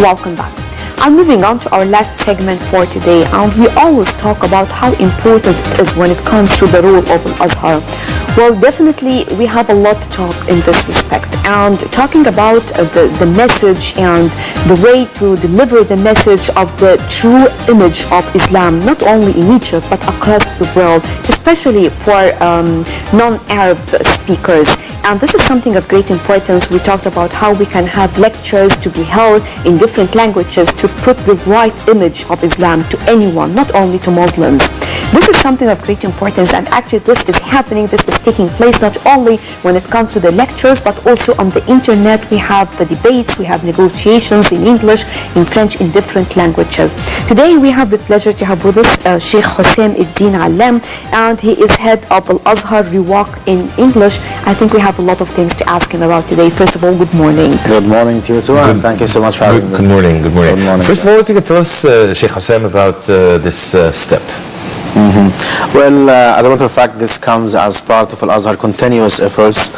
Welcome back. And moving on to our last segment for today, and we always talk about how important it is when it comes to the role of Al-Azhar. Well, definitely we have a lot to talk in this respect, and talking about the message and the way to deliver the message of the true image of Islam, not only in Egypt but across the world, especially for non-Arab speakers. And this is something of great importance. We talked about how we can have lectures to be held in different languages to put the right image of Islam to anyone, not only to Muslims. This is something of great importance, and actually this is happening, this is taking place not only when it comes to the lectures, but also on the internet. We have the debates, we have negotiations in English, in French, in different languages. Today we have the pleasure to have with us Sheikh Hossam Ed-Deen Allam, and he is head of Al-Azhar Riwaq in English. I think we have a lot of things to ask him about today. First of all, good morning. Good morning to you too, and thank you so much for having me. Good morning. Good morning. Good morning. First of all, if you could tell us, Sheikh Hossam, about this step. Well, as a matter of fact, this comes as part of Al-Azhar continuous efforts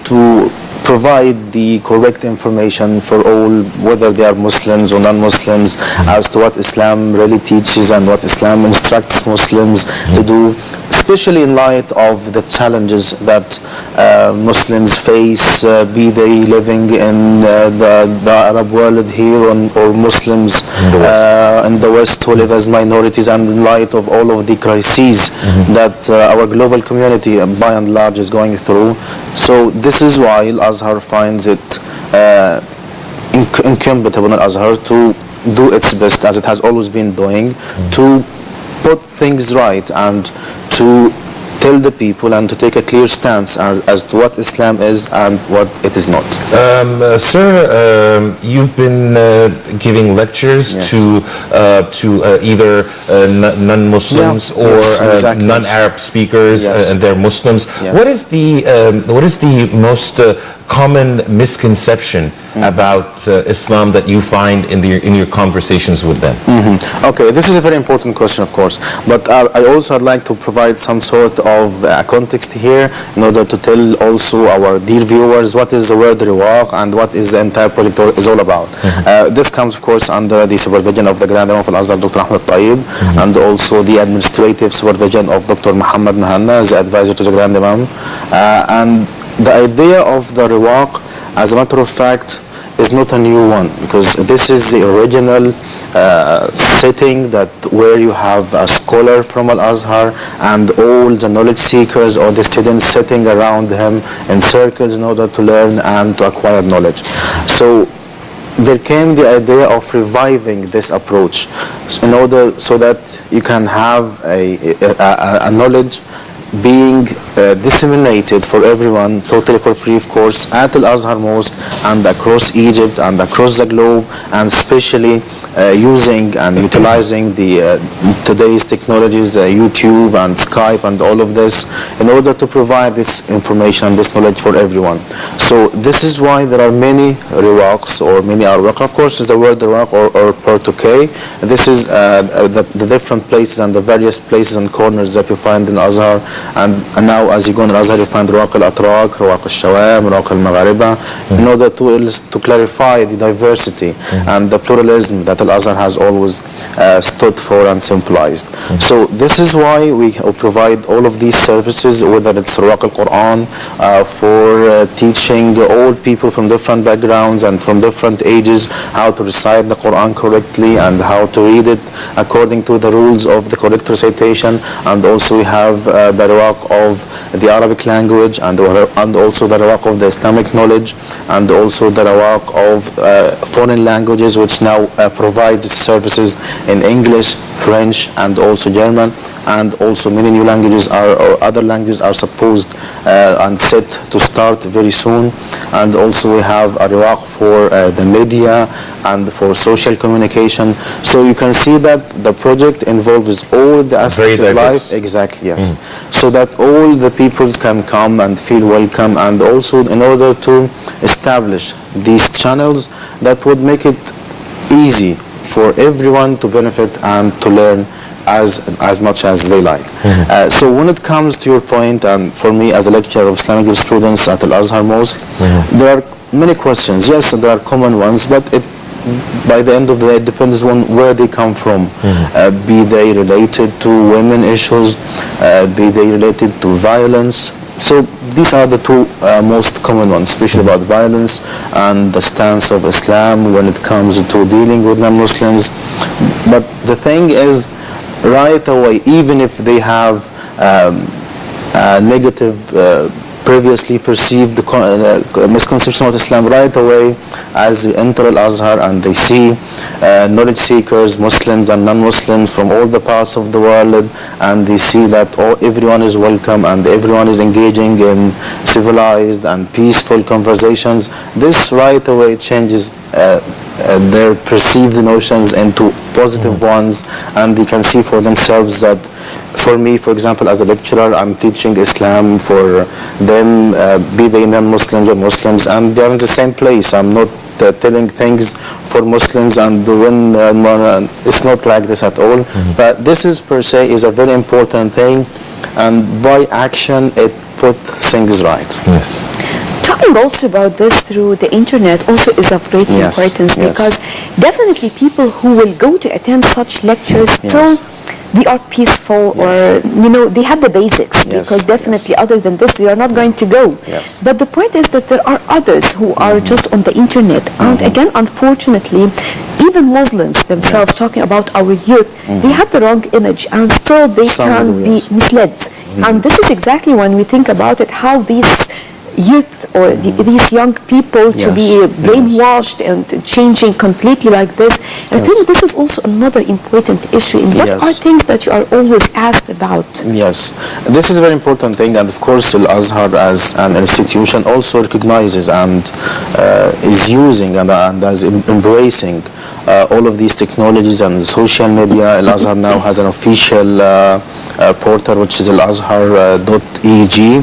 to provide the correct information for all, whether they are Muslims or non-Muslims, as to what Islam really teaches and what Islam instructs Muslims to do, especially in light of the challenges that Muslims face, be they living in the Arab world here or Muslims in the West who live as minorities, and in light of all of the crises that our global community by and large is going through. So this is why Al-Azhar finds it incumbent upon Al-Azhar to do its best, as it has always been doing, to put things right and to tell the people and to take a clear stance as to what Islam is and what it is not. Sir, you've been giving lectures to either non-Muslims or exactly. non-Arab speakers, and they're Muslims. Yes. What is the most common misconception about Islam that you find in your conversations with them? Okay, this is a very important question, of course, but I also would like to provide some sort of context here in order to tell also our dear viewers what is the word Riwaq and what is the entire project is all about. This comes, of course, under the supervision of the Grand Imam of Al-Azhar, Dr. Ahmed Tayyib, and also the administrative supervision of Dr. Muhammad Mahanna, the advisor to the Grand Imam. And the idea of the Riwaq, as a matter of fact, is not a new one, because this is the original setting where you have a scholar from Al-Azhar and all the knowledge seekers or the students sitting around him in circles in order to learn and to acquire knowledge. So there came the idea of reviving this approach in order so that you can have a knowledge being disseminated for everyone, totally for free, of course, at Al-Azhar Mosque and across Egypt and across the globe, and especially using and utilizing the today's technologies, YouTube and Skype and all of this, in order to provide this information and this knowledge for everyone. So this is why there are many riwaqs or many arwaq. Of course, is the word riwaq or pertuque. This is the different places and the various places and corners that you find in Azhar. And now as you go in Al-Azhar, you find Riwaq al-Atrak, Riwaq al-Shawam, Riwaq al-Maghariba, in order to clarify the diversity and the pluralism that Al-Azhar has always stood for and symbolized. So this is why we provide all of these services, whether it's Riwaq al-Quran, for teaching all people from different backgrounds and from different ages how to recite the Quran correctly and how to read it according to the rules of the correct recitation. And also we have the Riwaq of the Arabic language and also the Riwaq of the Islamic knowledge, and also the Riwaq of foreign languages, which now provides services in English, French and also German, and also many new languages or other languages are supposed and set to start very soon. And also we have a Riwaq for the media and for social communication. So you can see that the project involves all the aspects of life. Exactly, yes. So that all the people can come and feel welcome, and also in order to establish these channels that would make it easy for everyone to benefit and to learn as much as they like. So when it comes to your point, and for me as a lecturer of Islamic jurisprudence at Al-Azhar Mosque, there are many questions. Yes, there are common ones, but by the end of the day, it depends on where they come from. Be they related to women issues, be they related to violence. So these are the two most common ones, especially about violence and the stance of Islam when it comes to dealing with non-Muslims. But the thing is, right away, even if they have negative previously perceived misconception of Islam, right away as they enter Al-Azhar and they see knowledge seekers, Muslims and non-Muslims from all the parts of the world, and they see that everyone is welcome and everyone is engaging in civilized and peaceful conversations, this right away changes their perceived notions into positive ones, and they can see for themselves that, for me, for example, as a lecturer, I'm teaching Islam for them, be they non-Muslims or Muslims, and they're in the same place. I'm not telling things for Muslims and when it's not like this at all. But this is per se is a very important thing, and by action it puts things right. Yes. Talking also about this through the internet also is of great importance, because definitely people who will go to attend such lectures still they are peaceful, or they have the basics, because definitely other than this they are not going to go. But the point is that there are others who are just on the internet, and again, unfortunately, even Muslims themselves, talking about our youth, they have the wrong image and still they can be misled. And this is exactly when we think about it, how these youth or these young people to be brainwashed and changing completely like this. And I think this is also another important issue. And what are things that you are always asked about? Yes, this is a very important thing, and of course Al-Azhar as an institution also recognizes and is using and is embracing all of these technologies and social media. Al-Azhar now has an official portal, which is al-azhar.eg.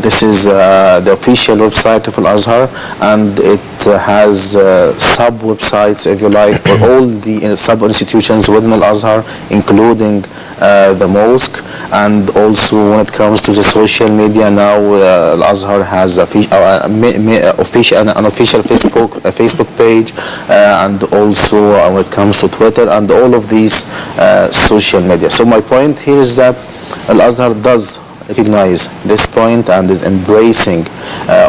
This is the official website of Al-Azhar, and it has sub-websites, if you like, for all the sub-institutions within Al-Azhar, including the mosque. And also when it comes to the social media, now Al-Azhar has an official Facebook page, and also when it comes to Twitter and all of these social media. So my point here is that Al-Azhar does recognize this point and is embracing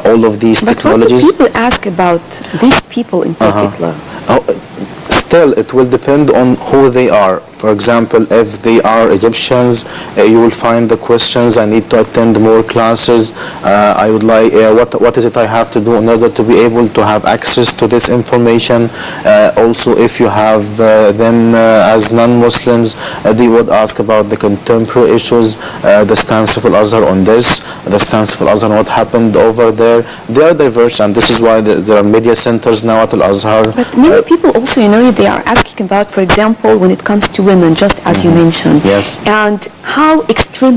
all of these technologies. But what do people ask about these people in particular? Still, it will depend on who they are. For example, if they are Egyptians, you will find the questions, I need to attend more classes, I would like, what is it I have to do in order to be able to have access to this information. Also, if you have them as non-Muslims, they would ask about the contemporary issues, the stance of Al-Azhar on this, the stance of Al-Azhar on what happened over there. They are diverse, and this is why there are media centers now at Al-Azhar. But many people also, they are asking about, for example, when it comes to women, just as you mentioned, and how extreme